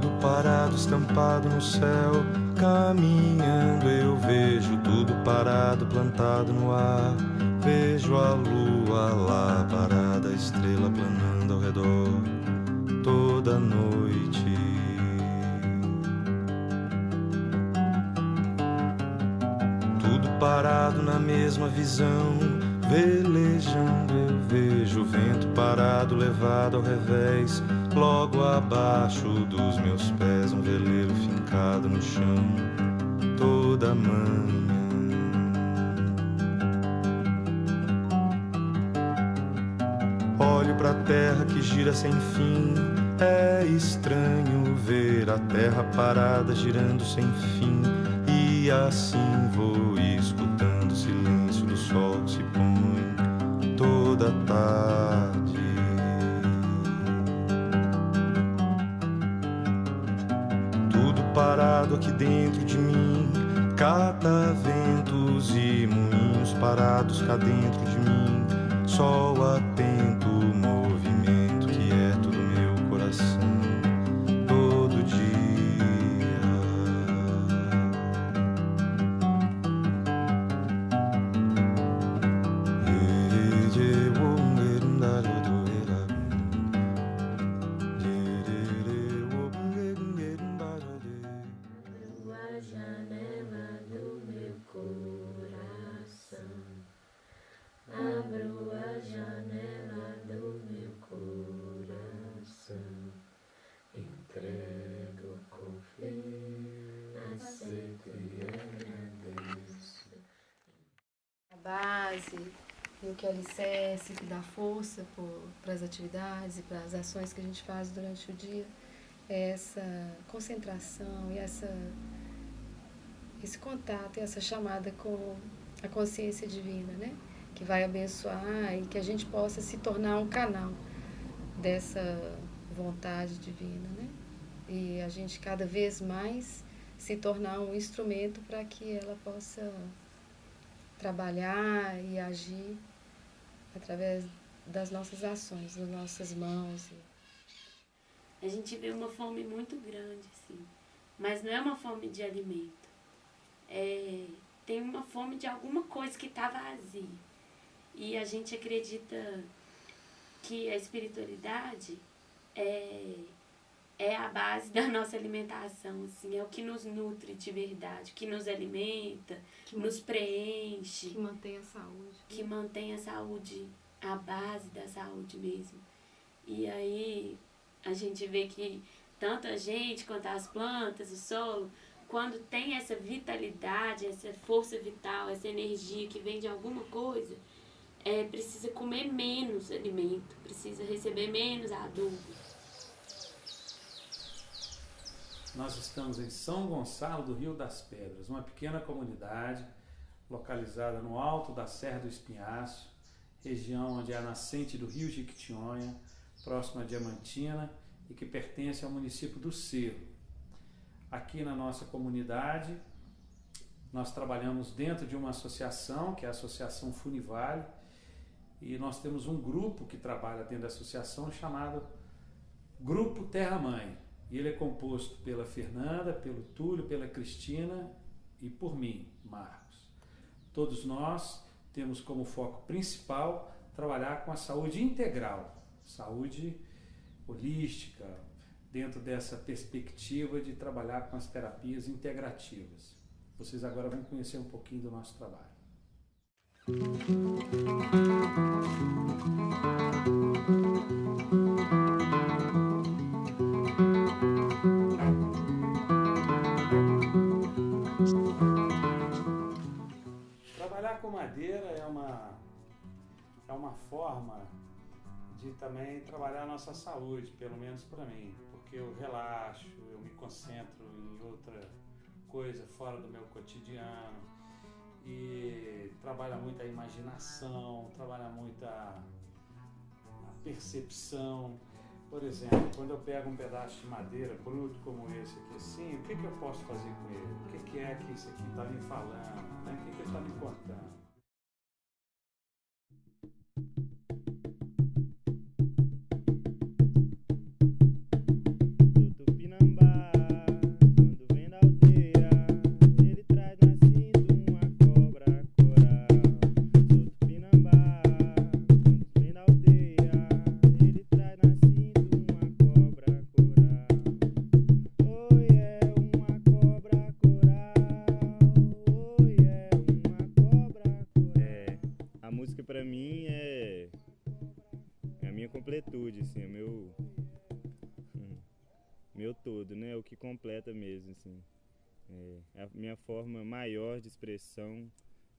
tudo parado, estampado no céu. Caminhando eu vejo tudo parado, plantado no ar. Vejo a lua lá parada, a estrela planando ao redor toda noite. Tudo parado na mesma visão, velejando eu vejo o vento parado, levado ao revés. Logo abaixo dos meus pés, um veleiro fincado no chão toda manhã. Olho pra terra que gira sem fim. É estranho ver a terra parada girando sem fim. E assim vou escutando o silêncio do sol que se põe toda tarde. Tudo parado aqui dentro de mim. Cataventos e moinhos parados cá dentro de mim. Sol atento, movimento que é tudo meu coração todo dia. A janela do meu coração. Abro a janela do meu coração, entrego, confio, aceito e agradeço. A base e o que é alicerce, que dá força para as atividades e para as ações que a gente faz durante o dia, é essa concentração e esse contato e essa chamada com a consciência divina, né? Que vai abençoar e que a gente possa se tornar um canal dessa vontade divina, né? E a gente cada vez mais se tornar um instrumento para que ela possa trabalhar e agir através das nossas ações, das nossas mãos. A gente vê uma fome muito grande, assim, mas não é uma fome de alimento. Tem uma fome de alguma coisa que está vazia. E a gente acredita que a espiritualidade é a base da nossa alimentação, assim, é o que nos nutre de verdade, que nos alimenta, que nos preenche. Que mantém a saúde. Que mantém a saúde, a base da saúde mesmo. E aí a gente vê que tanto a gente quanto as plantas, o solo, quando tem essa vitalidade, essa força vital, essa energia que vem de alguma coisa, precisa comer menos alimento, precisa receber menos adubo. Nós estamos em São Gonçalo do Rio das Pedras, uma pequena comunidade localizada no alto da Serra do Espinhaço, região onde é a nascente do Rio Jequitinhonha, próxima a Diamantina e que pertence ao município do Cerro. Aqui na nossa comunidade, nós trabalhamos dentro de uma associação, que é a Associação Funivale, e nós temos um grupo que trabalha dentro da associação chamado Grupo Terra Mãe. E ele é composto pela Fernanda, pelo Túlio, pela Cristina e por mim, Marcos. Todos nós temos como foco principal trabalhar com a saúde integral, saúde holística, dentro dessa perspectiva de trabalhar com as terapias integrativas. Vocês agora vão conhecer um pouquinho do nosso trabalho. Trabalhar com madeira é uma forma de também trabalhar a nossa saúde, pelo menos para mim, porque eu relaxo, eu me concentro em outra coisa fora do meu cotidiano e trabalha muito a imaginação, trabalha muito a percepção. Por exemplo, quando eu pego um pedaço de madeira bruto como esse aqui assim, o que eu posso fazer com ele? O que é que isso aqui está me falando? Né? O que ele está me contando? Tupinambá. assim, é meu todo, né? O que completa mesmo, assim. É a minha forma maior de expressão,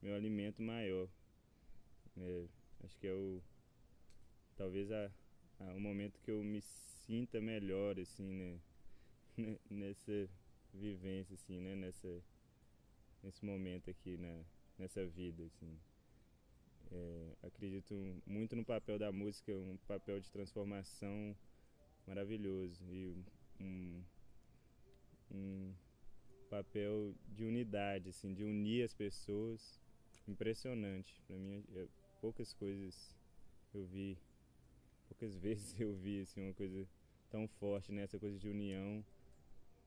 meu alimento maior. Acho que é talvez o momento que eu me sinta melhor, assim, né? Nessa vivência, assim, né? Nesse momento aqui, nessa vida, assim. Acredito muito no papel da música, um papel de transformação maravilhoso e um papel de unidade, assim, de unir as pessoas, impressionante. Para mim, poucas vezes eu vi assim, uma coisa tão forte, né? Essa coisa de união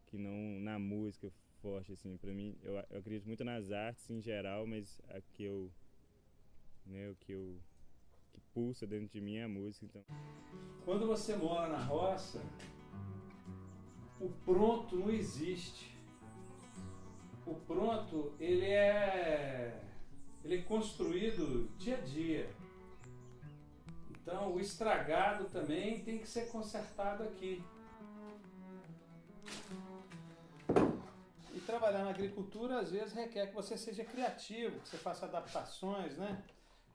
que não na música forte, assim. Para mim, eu acredito muito nas artes em geral, mas o que pulsa dentro de mim é a música. Então, quando você mora na roça, o pronto não existe. O pronto, ele é construído dia a dia. Então, o estragado também tem que ser consertado aqui. E trabalhar na agricultura, às vezes, requer que você seja criativo, que você faça adaptações, né?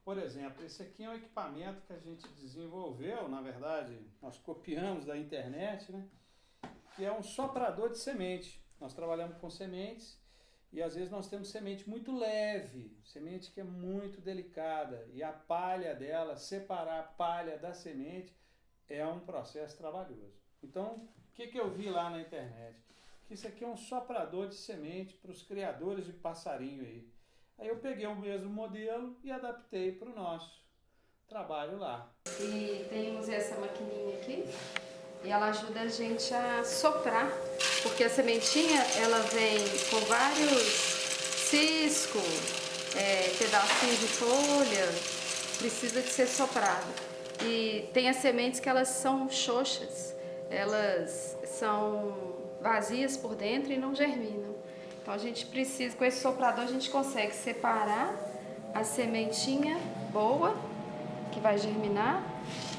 Por exemplo, esse aqui é um equipamento que a gente desenvolveu, na verdade, nós copiamos da internet, né? Que é um soprador de semente. Nós trabalhamos com sementes e às vezes nós temos semente muito leve, semente que é muito delicada, e a palha dela, separar a palha da semente, é um processo trabalhoso. Então, o que eu vi lá na internet? Que isso aqui é um soprador de semente para os criadores de passarinho aí. Aí eu peguei o mesmo modelo e adaptei para o nosso trabalho lá. E temos essa maquininha aqui, e ela ajuda a gente a soprar, porque a sementinha ela vem com vários ciscos, pedacinhos de folha, precisa de ser soprado. E tem as sementes que elas são xoxas, elas são vazias por dentro e não germinam. Então a gente precisa, com esse soprador a gente consegue separar a sementinha boa, que vai germinar,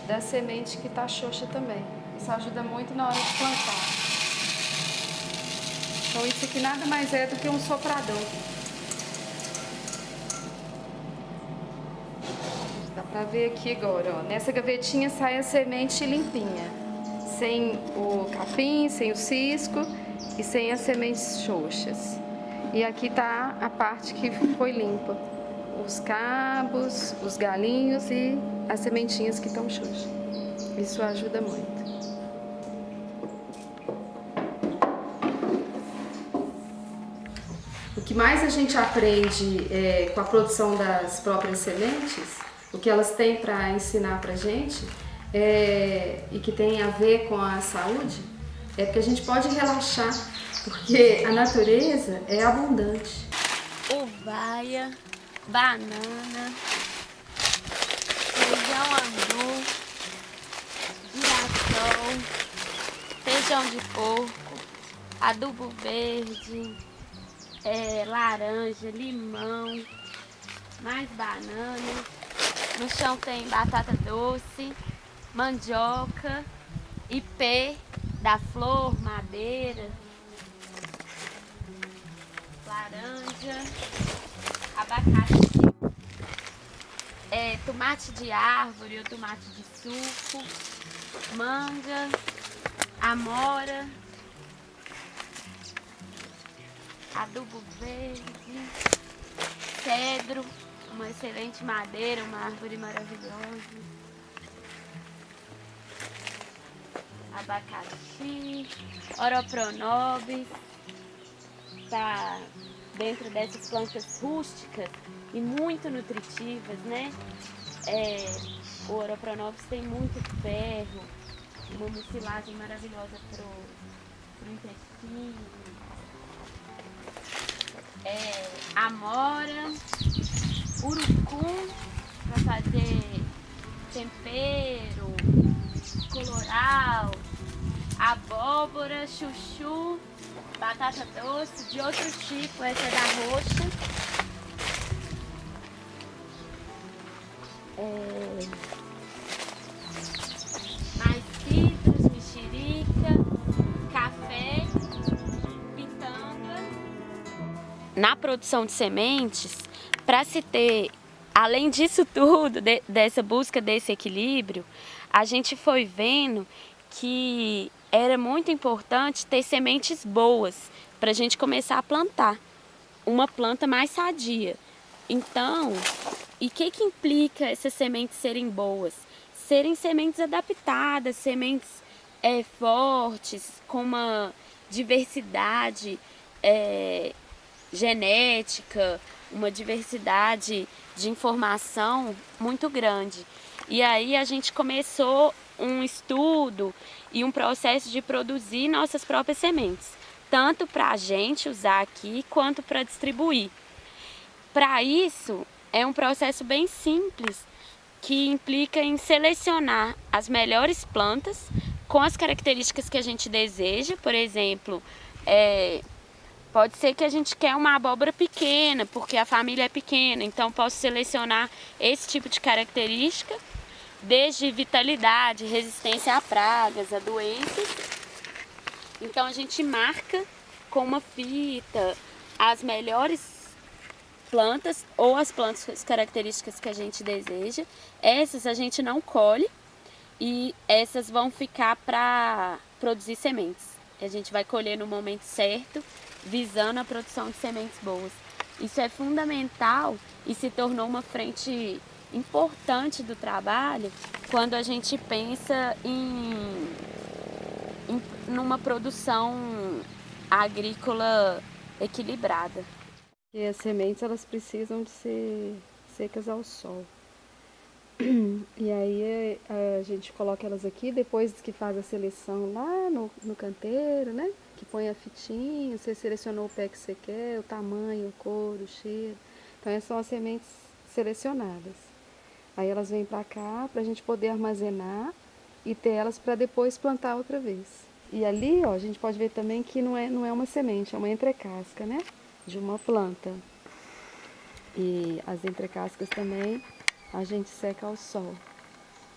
da semente que está xoxa também. Isso ajuda muito na hora de plantar. Então isso aqui nada mais é do que um soprador. Dá pra ver aqui agora, ó. Nessa gavetinha sai a semente limpinha, sem o capim, sem o cisco e sem as sementes xoxas. E aqui tá a parte que foi limpa, os cabos, os galinhos e as sementinhas que estão xoxas. Isso ajuda muito. O que mais a gente aprende com a produção das próprias sementes, o que elas têm para ensinar para a gente, e que tem a ver com a saúde, é porque a gente pode relaxar, porque a natureza é abundante. Uvaia, banana, feijão angu, girassol, feijão de porco, adubo verde, laranja, limão, mais banana. No chão tem batata doce, mandioca, ipê da flor, madeira, laranja, abacaxi, tomate de árvore ou tomate de suco, manga, amora, adubo verde, cedro, uma excelente madeira, uma árvore maravilhosa, abacaxi, oropronobis, está dentro dessas plantas rústicas e muito nutritivas, né? O oropronobis tem muito ferro, uma mucilagem maravilhosa pro intestino. Amora, urucum para fazer tempero, coloral, abóbora, chuchu, batata doce de outro tipo, essa é da roxa. Mais na produção de sementes, para se ter, além disso tudo, dessa busca desse equilíbrio, a gente foi vendo que era muito importante ter sementes boas para a gente começar a plantar uma planta mais sadia. Então, e o que implica essas sementes serem boas? Serem sementes adaptadas, sementes fortes, com uma diversidade genética, uma diversidade de informação muito grande. E aí a gente começou um estudo e um processo de produzir nossas próprias sementes, tanto para a gente usar aqui, quanto para distribuir. Para isso, é um processo bem simples, que implica em selecionar as melhores plantas com as características que a gente deseja. Por exemplo, pode ser que a gente quer uma abóbora pequena, porque a família é pequena, então posso selecionar esse tipo de característica, desde vitalidade, resistência a pragas, a doenças. Então a gente marca com uma fita as melhores plantas ou as plantas com as características que a gente deseja. Essas a gente não colhe e essas vão ficar para produzir sementes. A gente vai colher no momento certo, visando a produção de sementes boas. Isso é fundamental e se tornou uma frente importante do trabalho quando a gente pensa numa produção agrícola equilibrada. E as sementes, elas precisam de ser secas ao sol. E aí a gente coloca elas aqui, depois que faz a seleção lá no canteiro, né? Que põe a fitinha, você selecionou o pé que você quer, o tamanho, a cor, o cheiro. Então essas são as sementes selecionadas. Aí elas vêm para cá para a gente poder armazenar e ter elas para depois plantar outra vez. E ali, ó, a gente pode ver também que não é uma semente, é uma entrecasca, né? De uma planta. E as entrecascas também a gente seca ao sol.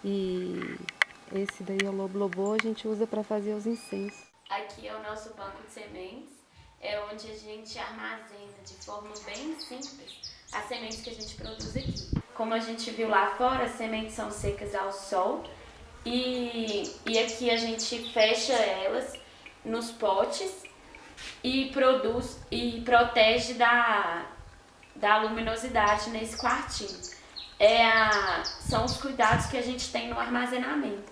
E esse daí, o lobo-lobô, a gente usa para fazer os incensos. Aqui é o nosso banco de sementes, é onde a gente armazena de forma bem simples as sementes que a gente produz aqui. Como a gente viu lá fora, as sementes são secas ao sol e aqui a gente fecha elas nos potes e produz e protege da luminosidade nesse quartinho. São os cuidados que a gente tem no armazenamento.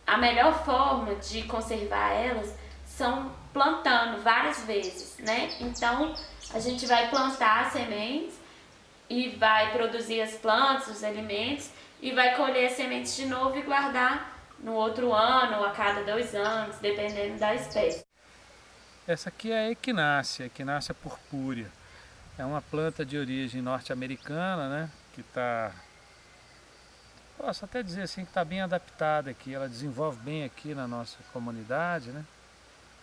A melhor forma de conservar elas são plantando várias vezes, né? Então a gente vai plantar as sementes e vai produzir as plantas, os alimentos, e vai colher as sementes de novo e guardar no outro ano ou a cada 2 anos, dependendo da espécie. Essa aqui é a Equinácea purpúrea. É uma planta de origem norte-americana, né? Que está, posso até dizer assim, que está bem adaptada aqui. Ela desenvolve bem aqui na nossa comunidade, né?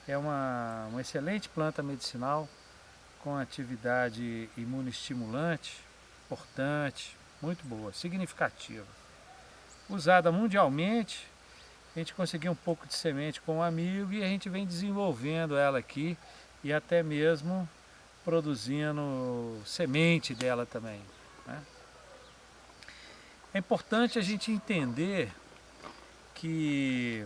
É uma excelente planta medicinal com atividade imunoestimulante, importante, muito boa, significativa. Usada mundialmente, a gente conseguiu um pouco de semente com um amigo e a gente vem desenvolvendo ela aqui e até mesmo produzindo semente dela também, né? É importante a gente entender que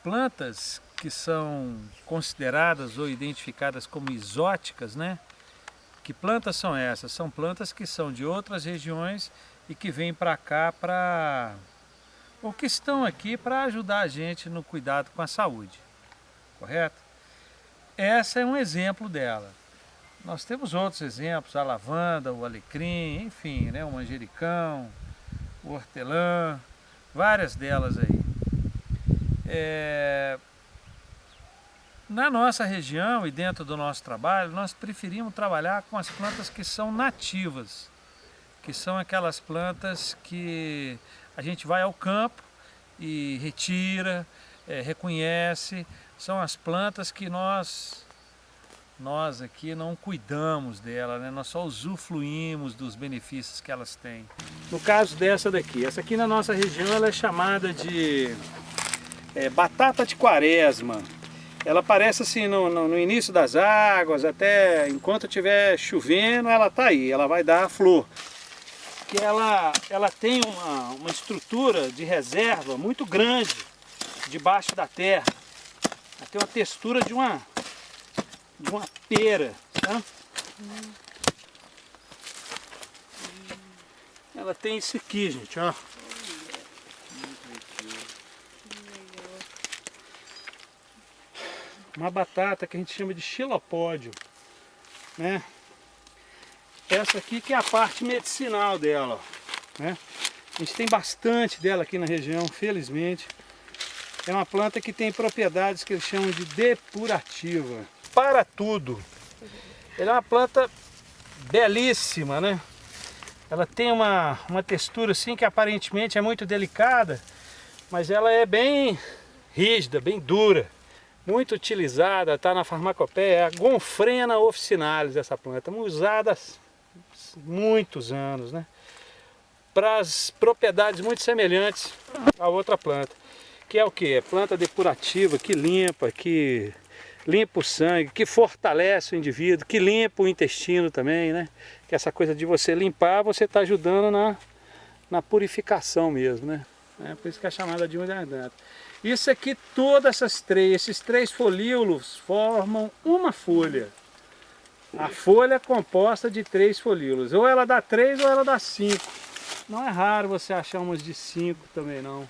plantas que são consideradas ou identificadas como exóticas, né? Que plantas são essas? São plantas que são de outras regiões e que vêm para cá ou que estão aqui para ajudar a gente no cuidado com a saúde, correto? Essa é um exemplo dela. Nós temos outros exemplos, a lavanda, o alecrim, enfim, né? O manjericão, o hortelã, várias delas aí. Na nossa região e dentro do nosso trabalho, nós preferimos trabalhar com as plantas que são nativas, que são aquelas plantas que a gente vai ao campo e retira, reconhece. São as plantas que nós aqui não cuidamos dela, né? Nós só usufruímos dos benefícios que elas têm. No caso dessa daqui, essa aqui na nossa região ela é chamada de batata de quaresma. ela aparece assim no início das águas, até enquanto estiver chovendo, ela tá aí, ela vai dar a flor. Que ela tem uma estrutura de reserva muito grande debaixo da terra. Ela tem uma textura de uma pera, tá? Ela tem isso aqui, gente, ó. Uma batata que a gente chama de xilopódio, né? Essa aqui que é a parte medicinal dela, ó, né? A gente tem bastante dela aqui na região, felizmente. É uma planta que tem propriedades que eles chamam de depurativa. Para tudo. Ela é uma planta belíssima, né? Ela tem uma textura assim que aparentemente é muito delicada, mas ela é bem rígida, bem dura. Muito utilizada, está na farmacopeia, é a Gomphrena officinalis, essa planta, usada há muitos anos, né? Para as propriedades muito semelhantes a outra planta, que é o que? É planta depurativa, que limpa o sangue, que fortalece o indivíduo, que limpa o intestino também, né? Que essa coisa de você limpar, você está ajudando na purificação mesmo, né? É por isso que é chamada de unidade. Isso aqui, esses três folíolos formam uma folha. A folha é composta de 3 folíolos. Ou ela dá 3 ou ela dá 5. Não é raro você achar umas de 5 também não.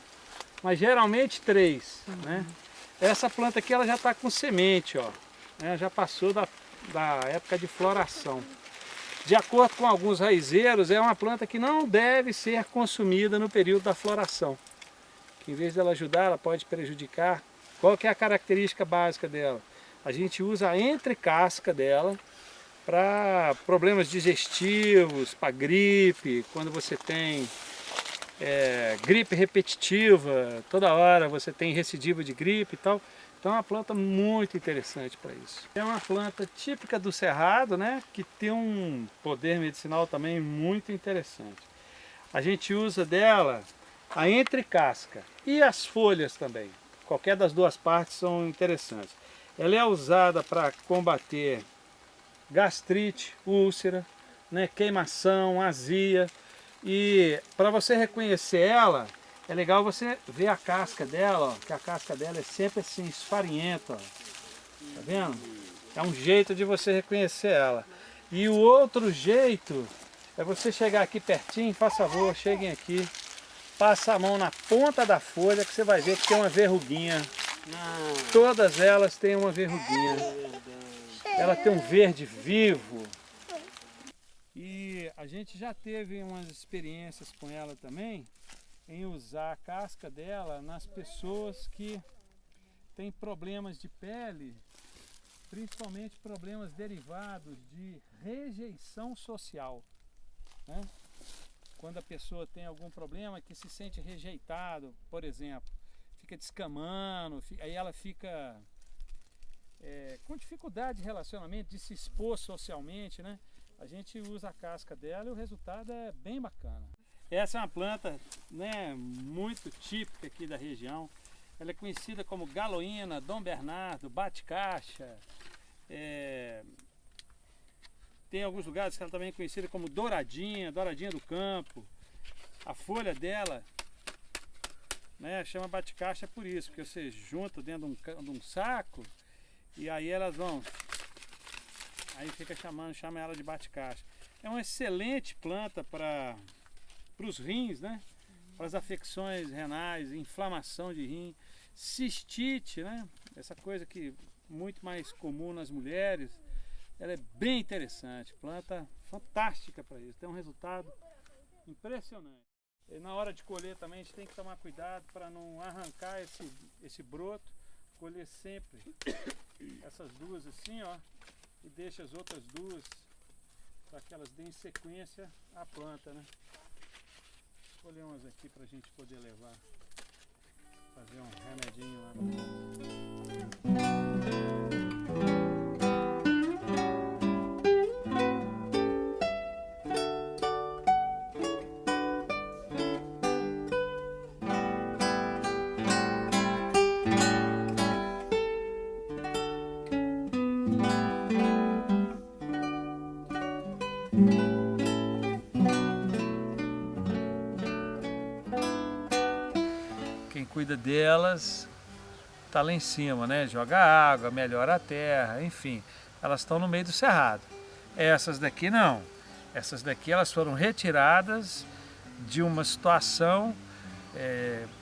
Mas geralmente 3, né? Essa planta aqui ela já está com semente, ó. Já passou da época de floração. De acordo com alguns raizeiros, é uma planta que não deve ser consumida no período da floração. Que em vez dela ajudar, ela pode prejudicar. Qual que é a característica básica dela? A gente usa a entrecasca dela para problemas digestivos, para gripe, quando você tem gripe repetitiva, toda hora você tem recidiva de gripe e tal. Então é uma planta muito interessante para isso. É uma planta típica do Cerrado, né, que tem um poder medicinal também muito interessante. A gente usa dela a entrecasca e as folhas também. Qualquer das duas partes são interessantes. Ela é usada para combater gastrite, úlcera, né, queimação, azia. E para você reconhecer ela, é legal você ver a casca dela, ó, que a casca dela é sempre assim, esfarinhenta, ó. Tá vendo? É um jeito de você reconhecer ela. E o outro jeito é você chegar aqui pertinho, faz favor, cheguem aqui, passa a mão na ponta da folha que você vai ver que tem uma verruguinha. Todas elas têm uma verruguinha. Ela tem um verde vivo. E a gente já teve umas experiências com ela também, em usar a casca dela nas pessoas que têm problemas de pele, principalmente problemas derivados de rejeição social, né? Quando a pessoa tem algum problema que se sente rejeitado, por exemplo, fica descamando, aí ela fica com dificuldade de relacionamento, de se expor socialmente, né? A gente usa a casca dela e o resultado é bem bacana. Essa é uma planta, né, muito típica aqui da região. Ela é conhecida como galoína, Dom Bernardo, bate-caixa. Tem alguns lugares que ela também é conhecida como douradinha, douradinha do campo. A folha dela, né, chama bate-caixa por isso, porque você junta dentro de um saco e aí elas vão... Aí fica chama ela de bate-caixa. É uma excelente planta para os rins, né? Para as afecções renais, inflamação de rim, cistite, né? Essa coisa que é muito mais comum nas mulheres. Ela é bem interessante, planta fantástica para isso. Tem um resultado impressionante. E na hora de colher também a gente tem que tomar cuidado para não arrancar esse broto. Colher sempre essas duas assim, ó. E deixa as outras duas para que elas deem sequência à planta, né? Vou escolher umas aqui para a gente poder levar, fazer um remedinho lá no vida delas está lá em cima, né? Joga água, melhora a terra, enfim. Elas estão no meio do cerrado. Essas daqui não. Essas daqui elas foram retiradas de uma situação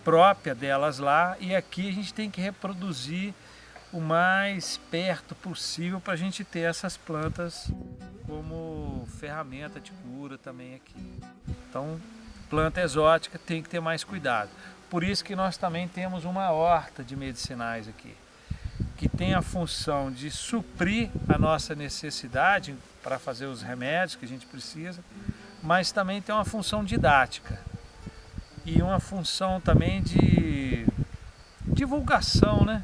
própria delas lá, e aqui a gente tem que reproduzir o mais perto possível para a gente ter essas plantas como ferramenta de cura também aqui. Então, planta exótica tem que ter mais cuidado. Por isso que nós também temos uma horta de medicinais aqui, que tem a função de suprir a nossa necessidade para fazer os remédios que a gente precisa, mas também tem uma função didática e uma função também de divulgação, né?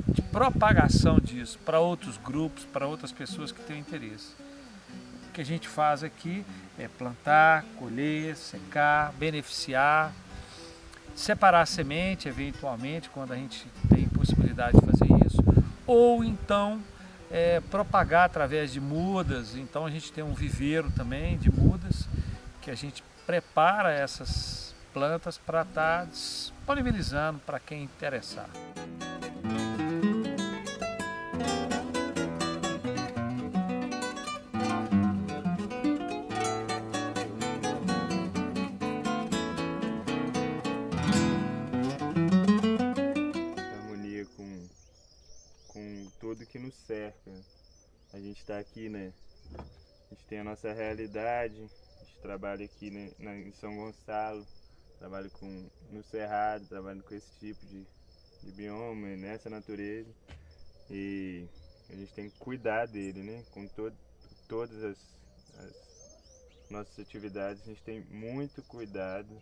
De propagação disso para outros grupos, para outras pessoas que têm interesse. O que a gente faz aqui é plantar, colher, secar, beneficiar, separar a semente eventualmente quando a gente tem possibilidade de fazer isso, ou então propagar através de mudas. Então a gente tem um viveiro também de mudas que a gente prepara essas plantas para estar disponibilizando para quem interessar. Harmonia com tudo que nos cerca. A gente está aqui, né? A gente tem a nossa realidade, a gente trabalha aqui, né, em São Gonçalo, trabalho no Cerrado, trabalho com esse tipo de bioma, nessa natureza, e a gente tem que cuidar dele, né? Com todas as nossas atividades, a gente tem muito cuidado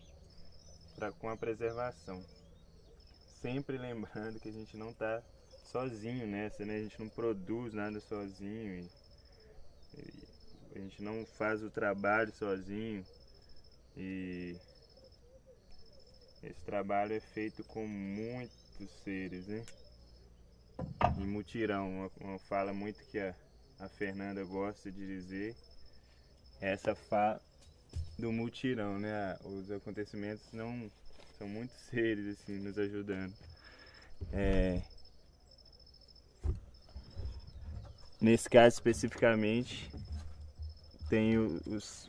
com a preservação. Sempre lembrando que a gente não está sozinho nessa, né? A gente não produz nada sozinho e a gente não faz o trabalho sozinho, e esse trabalho é feito com muitos seres, né? E mutirão, uma fala muito que a Fernanda gosta de dizer, essa fala do mutirão, né? Os acontecimentos não são muitos seres assim nos ajudando. Nesse caso especificamente tem os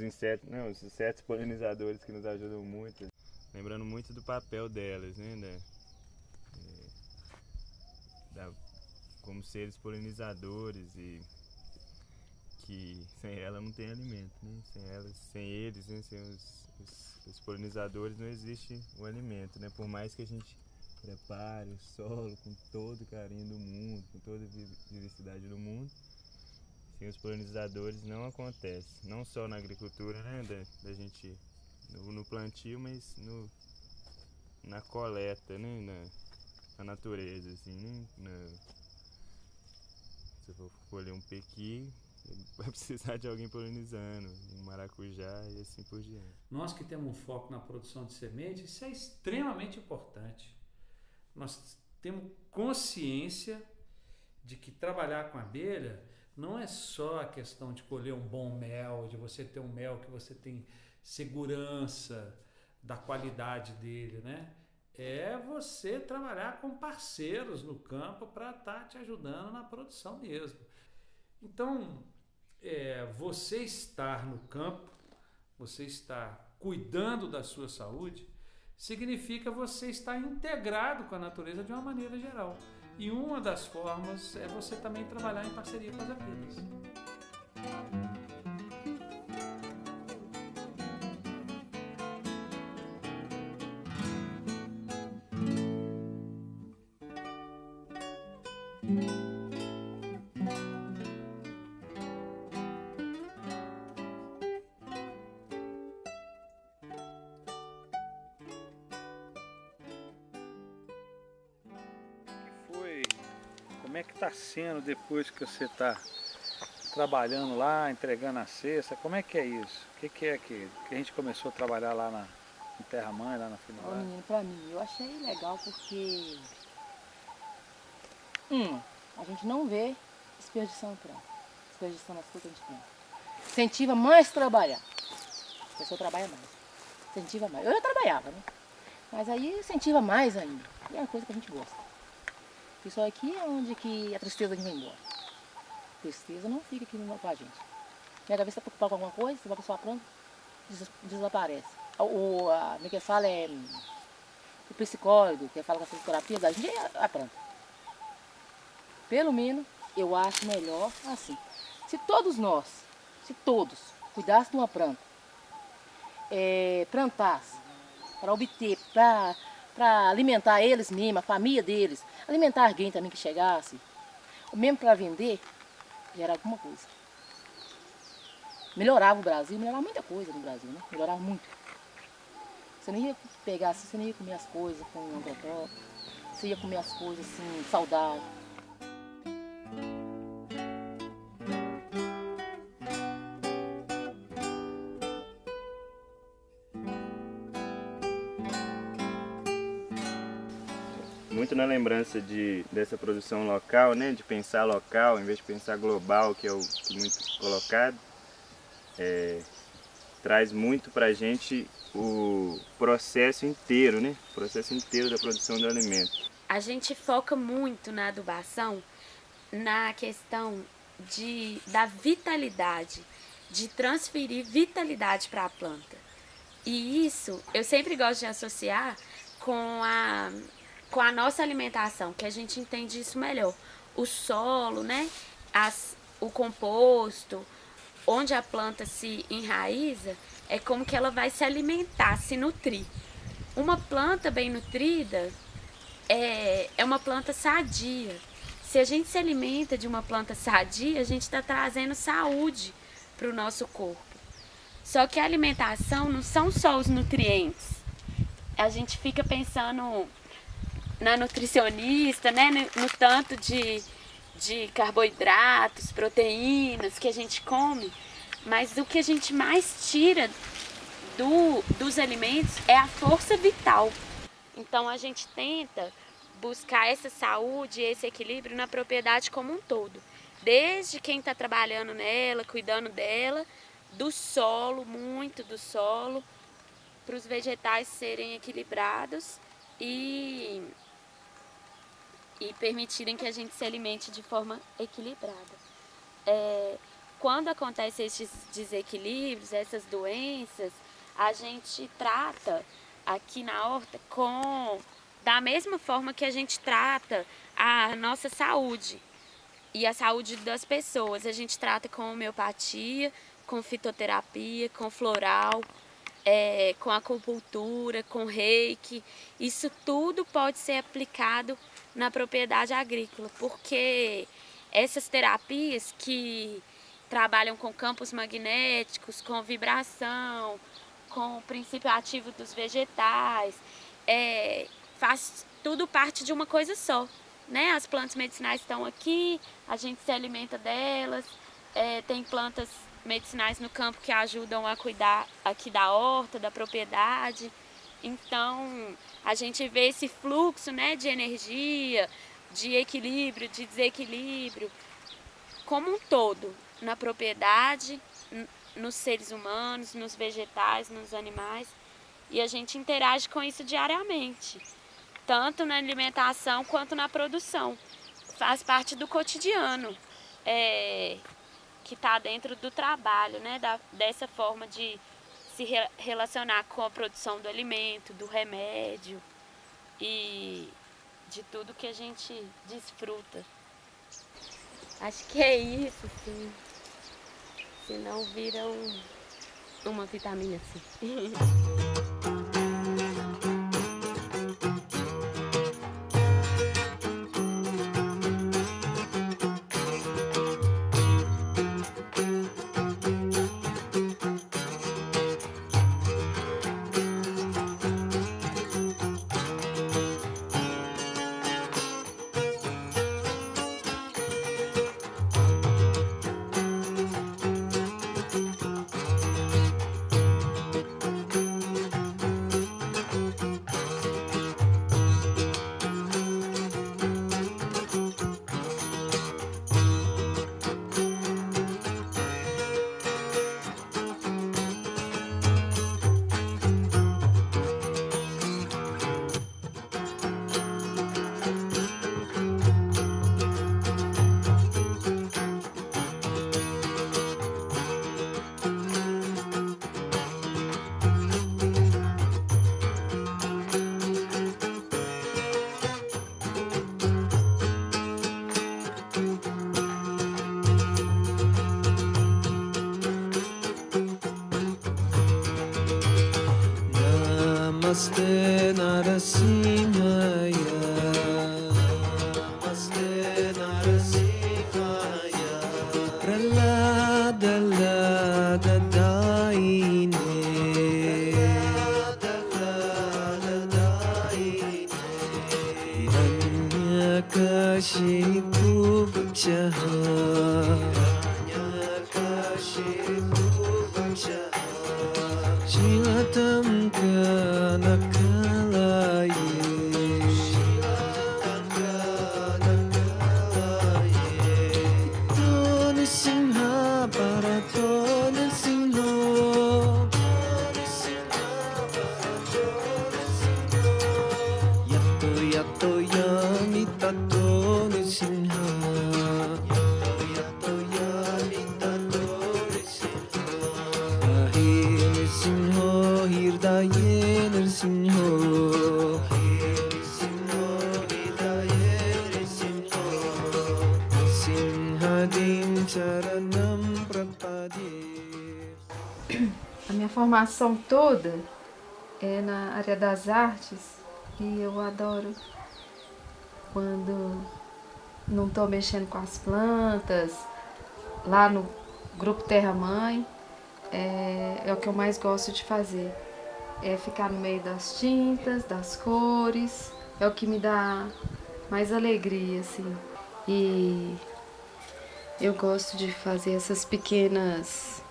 insetos, não, os insetos polinizadores que nos ajudam muito, lembrando muito do papel delas, né? Como seres polinizadores, e que sem ela não tem alimento, né? Sem eles, né? Sem os polinizadores não existe o alimento, né? Por mais que a gente prepare o solo com todo o carinho do mundo, com toda a diversidade do mundo, sem os polinizadores não acontece. Não só na agricultura, né? Da gente no plantio, mas na coleta, né? Na natureza, assim, né? Se eu for colher um pequi, vai precisar de alguém polinizando, um maracujá e assim por diante. Nós que temos um foco na produção de sementes, isso é extremamente importante. Nós temos consciência de que trabalhar com abelha não é só a questão de colher um bom mel, de você ter um mel que você tem segurança da qualidade dele, né? É você trabalhar com parceiros no campo para estar te ajudando na produção mesmo. Então, você estar no campo, você estar cuidando da sua saúde, significa você estar integrado com a natureza de uma maneira geral. E uma das formas é você também trabalhar em parceria com as abelhas. Como é que está sendo depois que você está trabalhando lá, entregando a cesta? Como é que é isso? O que é que a gente começou a trabalhar lá em Terra Mãe, lá na Finolândia? Menino, pra mim, eu achei legal porque a gente não vê desperdiçando planta, desperdiçando as coisas que a gente planta. Incentiva mais trabalhar. A pessoa trabalha mais. Incentiva mais. Eu já trabalhava, né? Mas aí incentiva mais ainda. E é uma coisa que a gente gosta. E só aqui é onde que a tristeza vem embora. A tristeza não fica aqui com a gente. Minha cabeça está preocupada com alguma coisa, você vai com a sua planta, desaparece. Como é que fala? O psicólogo, que fala com essas terapias, a gente é a planta. Pelo menos, eu acho melhor assim. Se todos nós, cuidássemos de uma planta, plantasse para obter, para alimentar eles mesmos, a família deles, alimentar alguém também que chegasse, ou mesmo para vender, já era alguma coisa. Melhorava o Brasil, melhorava muita coisa no Brasil, né? Melhorava muito. Você não ia pegar assim, você não ia comer as coisas com agrotóxico, você ia comer as coisas assim, saudáveis. Muito na lembrança dessa produção local, né? De pensar local em vez de pensar global, que é o que muito colocado. Traz muito para a gente o processo inteiro, né? O processo inteiro da produção do alimento. A gente foca muito na adubação, na questão da vitalidade, de transferir vitalidade para a planta. E isso eu sempre gosto de associar com a nossa alimentação, que a gente entende isso melhor. O solo, né? O composto, onde a planta se enraiza, é como que ela vai se alimentar, se nutrir. Uma planta bem nutrida é uma planta sadia. Se a gente se alimenta de uma planta sadia, a gente está trazendo saúde para o nosso corpo. Só que a alimentação não são só os nutrientes. A gente fica pensando na nutricionista, né, no tanto de carboidratos, proteínas que a gente come, mas o que a gente mais tira dos alimentos é a força vital. Então a gente tenta buscar essa saúde e esse equilíbrio na propriedade como um todo, desde quem está trabalhando nela, cuidando dela, do solo, muito do solo, para os vegetais serem equilibrados e permitirem que a gente se alimente de forma equilibrada. Quando acontecem esses desequilíbrios, essas doenças, a gente trata aqui na horta da mesma forma que a gente trata a nossa saúde e a saúde das pessoas. A gente trata com homeopatia, com fitoterapia, com floral, com acupuntura, com reiki. Isso tudo pode ser aplicado na propriedade agrícola, porque essas terapias que trabalham com campos magnéticos, com vibração, com o princípio ativo dos vegetais, faz tudo parte de uma coisa só, né? As plantas medicinais estão aqui, a gente se alimenta delas, tem plantas medicinais no campo que ajudam a cuidar aqui da horta, da propriedade. Então, a gente vê esse fluxo, né, de energia, de equilíbrio, de desequilíbrio, como um todo, na propriedade, nos seres humanos, nos vegetais, nos animais. E a gente interage com isso diariamente, tanto na alimentação quanto na produção. Faz parte do cotidiano, que está dentro do trabalho, né, dessa forma de se relacionar com a produção do alimento, do remédio e de tudo que a gente desfruta. Acho que é isso, sim. Senão vira uma vitamina C. Namaste Narasimhaya. Namaste Narasimhaya. Pralada Lada Daine. Hiranyakashipu Vakshaha. Hiranyakashipu Vakshaha. Shilatam Kanakalaye. Shilatam Kanakalaye. Tona Simha Paratona Simho. Yato Yato Yami Tato Nisimha. Yato Yato Yami Tato Nisimha. Ahi Nisimho Hirdaye Nirsimho. Nirsimho Hirdaye Nirsimho. Simhadim Charanam Prapade. A minha formação toda é na área das artes e eu adoro quando não estou mexendo com as plantas, lá no Grupo Terra Mãe, é o que eu mais gosto de fazer. É ficar no meio das tintas, das cores, é o que me dá mais alegria, assim. E eu gosto de fazer esses pequenos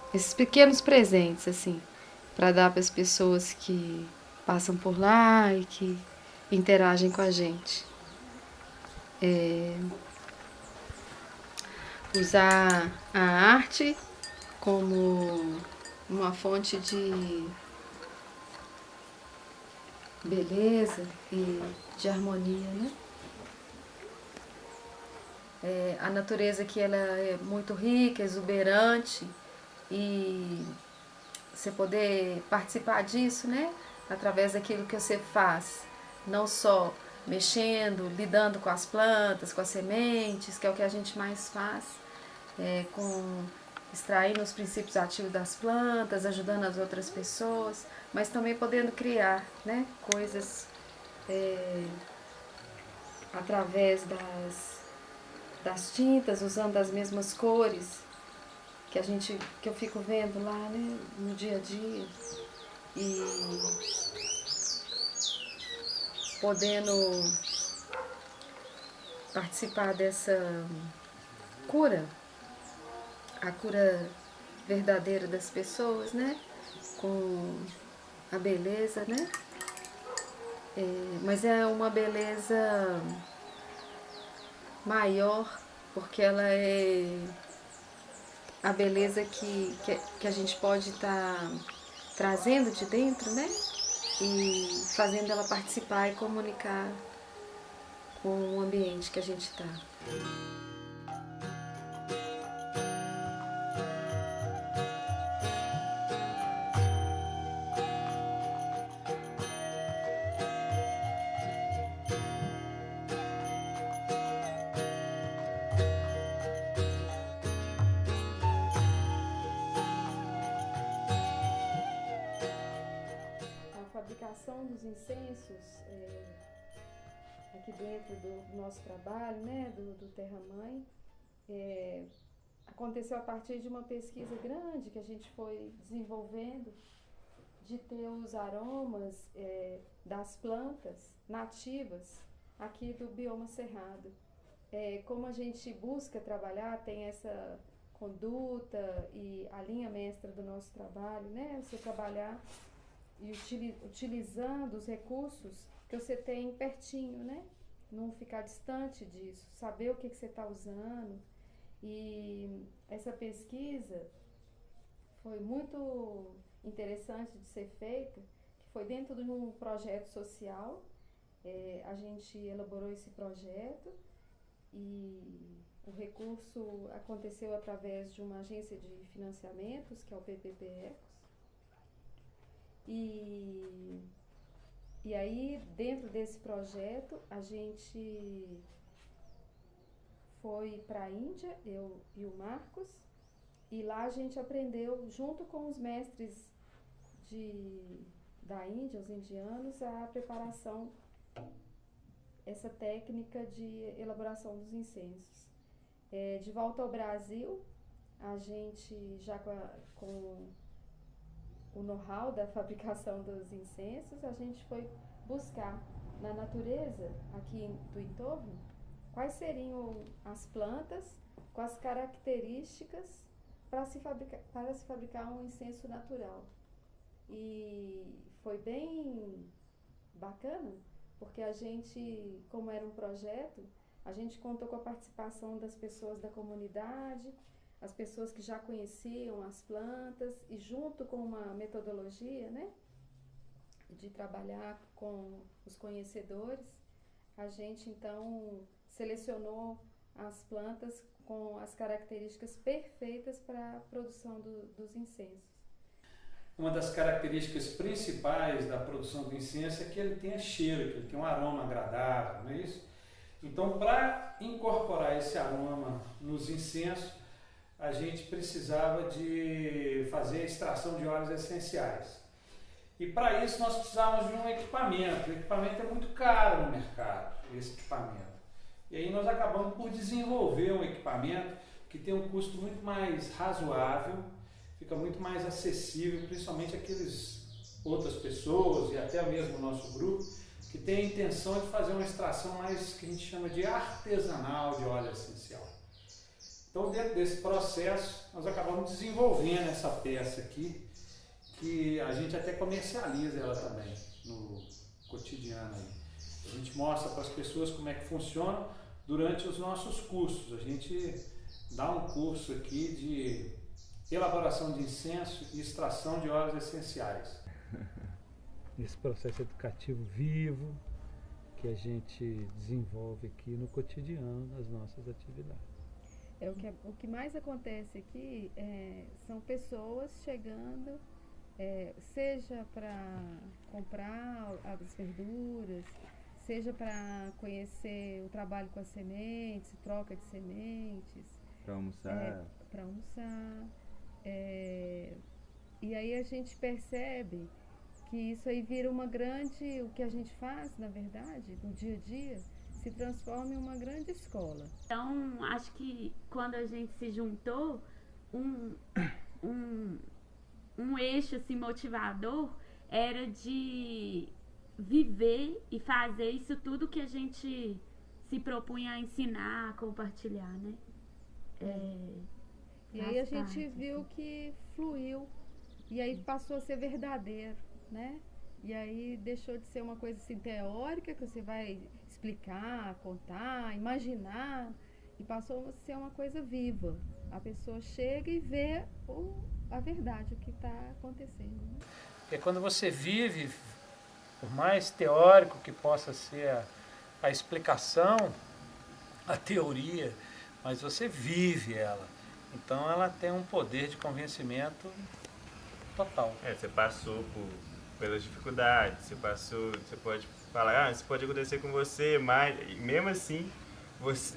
presentes, assim, para dar para as pessoas que passam por lá e que interagem com a gente. Usar a arte como uma fonte de beleza e de harmonia, né? A natureza aqui ela é muito rica, exuberante, e você poder participar disso, né? Através daquilo que você faz, não só mexendo, lidando com as plantas, com as sementes, que é o que a gente mais faz, extraindo os princípios ativos das plantas, ajudando as outras pessoas, mas também podendo criar, né? Coisas através das tintas, usando as mesmas cores que eu fico vendo lá, né, no dia a dia, e podendo participar dessa cura, a cura verdadeira das pessoas, né, com a beleza, né, mas é uma beleza maior, porque ela é a beleza que a gente pode estar trazendo de dentro, né? E fazendo ela participar e comunicar com o ambiente que a gente está. A fabricação dos incensos aqui dentro do nosso trabalho, né, do Terra Mãe, aconteceu a partir de uma pesquisa grande que a gente foi desenvolvendo, de ter os aromas das plantas nativas aqui do bioma cerrado. Como a gente busca trabalhar, tem essa conduta e a linha mestra do nosso trabalho, né? Você trabalhar e utilizando os recursos que você tem pertinho, né? Não ficar distante disso, saber o que você está usando. E essa pesquisa foi muito interessante de ser feita, que foi dentro de um projeto social. A gente elaborou esse projeto e o recurso aconteceu através de uma agência de financiamentos, que é o PPP Ecos. E aí, dentro desse projeto, a gente foi para a Índia, eu e o Marcos, e lá a gente aprendeu, junto com os mestres da Índia, os indianos, a preparação, essa técnica de elaboração dos incensos. De volta ao Brasil, a gente já com o know-how da fabricação dos incensos, a gente foi buscar na natureza, aqui do entorno, quais seriam as plantas com as características para se fabricar um incenso natural. E foi bem bacana, porque a gente, como era um projeto, a gente contou com a participação das pessoas da comunidade, as pessoas que já conheciam as plantas, e junto com uma metodologia, né, de trabalhar com os conhecedores, a gente então selecionou as plantas com as características perfeitas para a produção dos incensos. Uma das características principais da produção do incenso é que ele tenha cheiro, que ele tenha um aroma agradável, não é isso? Então, para incorporar esse aroma nos incensos, a gente precisava de fazer a extração de óleos essenciais. E para isso nós precisávamos de um equipamento. O equipamento é muito caro no mercado, esse equipamento. E aí nós acabamos por desenvolver um equipamento que tem um custo muito mais razoável, fica muito mais acessível, principalmente aqueles outras pessoas e até mesmo o nosso grupo, que tem a intenção de fazer uma extração mais, que a gente chama de artesanal de óleo essencial. Então, dentro desse processo, nós acabamos desenvolvendo essa peça aqui, que a gente até comercializa ela também no cotidiano aí. A gente mostra para as pessoas como é que funciona durante os nossos cursos. A gente dá um curso aqui de elaboração de incenso e extração de óleos essenciais. Esse processo educativo vivo que a gente desenvolve aqui no cotidiano das nossas atividades. O que mais acontece aqui são pessoas chegando, seja para comprar as verduras, seja para conhecer o trabalho com as sementes, troca de sementes. Para almoçar. Para almoçar. E aí a gente percebe que isso aí vira uma grande, o que a gente faz, na verdade, no dia a dia, se transforma em uma grande escola. Então, acho que quando a gente se juntou, um eixo assim, motivador era de viver e fazer isso tudo que a gente se propunha a ensinar, a compartilhar, né? E aí a gente viu que fluiu, e aí passou a ser verdadeiro, né? E aí deixou de ser uma coisa assim teórica, que você vai explicar, contar, imaginar, e passou a ser uma coisa viva. A pessoa chega e vê a verdade, o que está acontecendo. Né? É quando você vive, por mais teórico que possa ser a explicação, a teoria, mas você vive ela. Então ela tem um poder de convencimento total. Você passou pelas dificuldades, você pode falar, isso pode acontecer com você, mas mesmo assim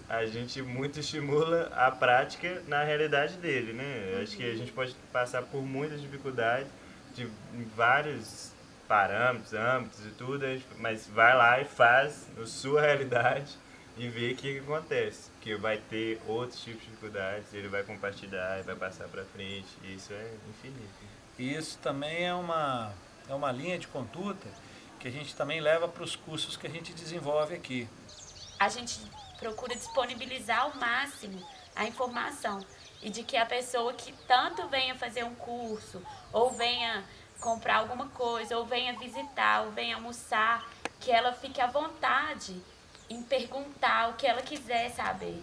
a gente muito estimula a prática na realidade dele, né? Acho que a gente pode passar por muitas dificuldades de vários parâmetros, âmbitos e tudo, mas vai lá e faz na sua realidade e vê o que acontece, que vai ter outros tipos de dificuldades, ele vai compartilhar, vai passar para frente, e isso é infinito. E isso também é uma linha de conduta que a gente também leva para os cursos que a gente desenvolve aqui. A gente procura disponibilizar ao máximo a informação e de que a pessoa que tanto venha fazer um curso, ou venha comprar alguma coisa, ou venha visitar, ou venha almoçar, que ela fique à vontade em perguntar o que ela quiser saber,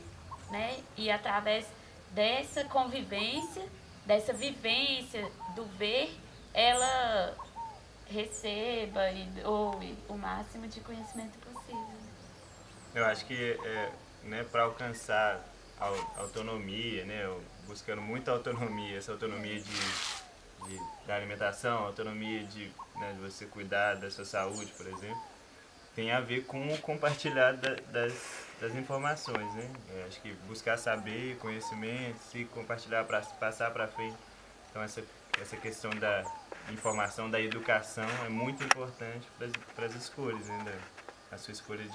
né? E através dessa convivência, dessa vivência do ver, ela receba e doe o máximo de conhecimento possível. Eu acho que para alcançar a autonomia, né, buscando muita autonomia, essa autonomia da alimentação, autonomia de você cuidar da sua saúde, por exemplo, tem a ver com o compartilhar das informações, né? Acho que buscar saber, conhecimento, se compartilhar para passar para frente. Então essa questão informação da educação é muito importante para as escolhas, né? A sua escolha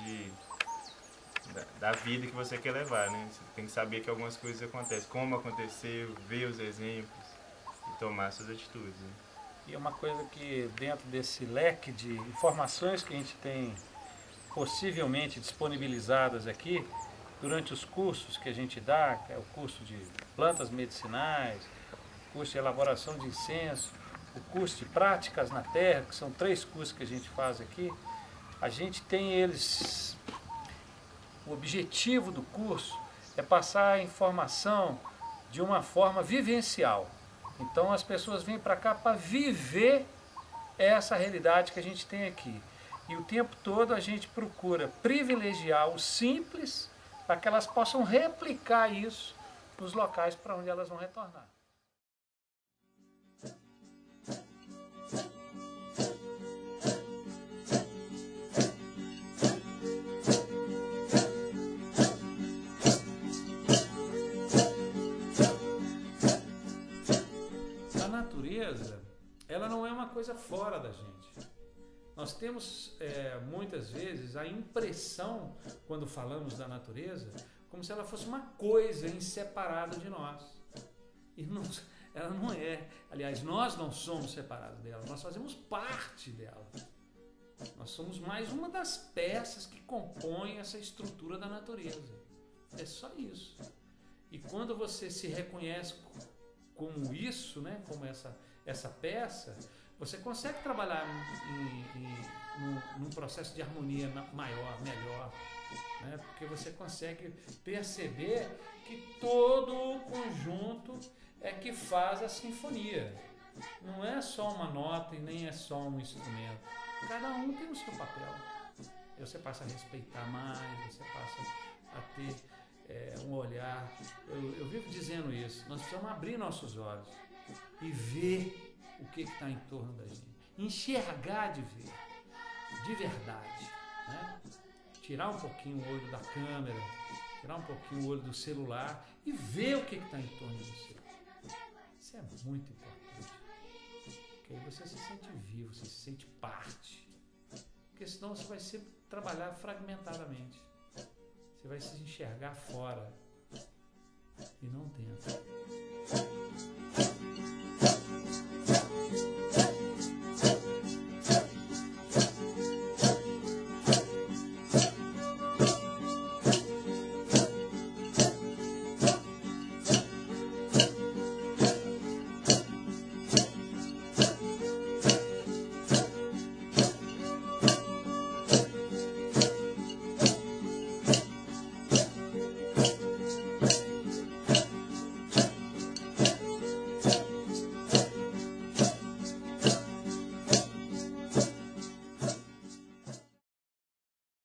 da vida que você quer levar, né? Você tem que saber que algumas coisas acontecem, como aconteceu, ver os exemplos e tomar suas atitudes, né? E é uma coisa que dentro desse leque de informações que a gente tem possivelmente disponibilizadas aqui, durante os cursos que a gente dá, que é o curso de plantas medicinais, o curso de elaboração de incenso, o curso de práticas na terra, que são 3 cursos que a gente faz aqui, a gente tem eles, o objetivo do curso é passar a informação de uma forma vivencial. Então as pessoas vêm para cá para viver essa realidade que a gente tem aqui. E o tempo todo a gente procura privilegiar o simples para que elas possam replicar isso nos locais para onde elas vão retornar. A natureza, ela não é uma coisa fora da gente. Nós temos muitas vezes a impressão, quando falamos da natureza, como se ela fosse uma coisa inseparável de nós. E não, ela não é. Aliás, nós não somos separados dela, nós fazemos parte dela. Nós somos mais uma das peças que compõem essa estrutura da natureza. É só isso. E quando você se reconhece como isso, né, como essa peça, você consegue trabalhar num processo de harmonia maior, melhor, né? Porque você consegue perceber que todo o conjunto é que faz a sinfonia. Não é só uma nota e nem é só um instrumento. Cada um tem o seu papel. Você passa a respeitar mais, você passa a ter um olhar. Eu vivo dizendo isso. Nós precisamos abrir nossos olhos e ver o que está em torno da gente. Enxergar de verdade. Né? Tirar um pouquinho o olho da câmera, tirar um pouquinho o olho do celular e ver o que está em torno de você. Isso é muito importante. Porque aí você se sente vivo, você se sente parte. Porque senão você vai sempre trabalhar fragmentadamente. Você vai se enxergar fora e não dentro.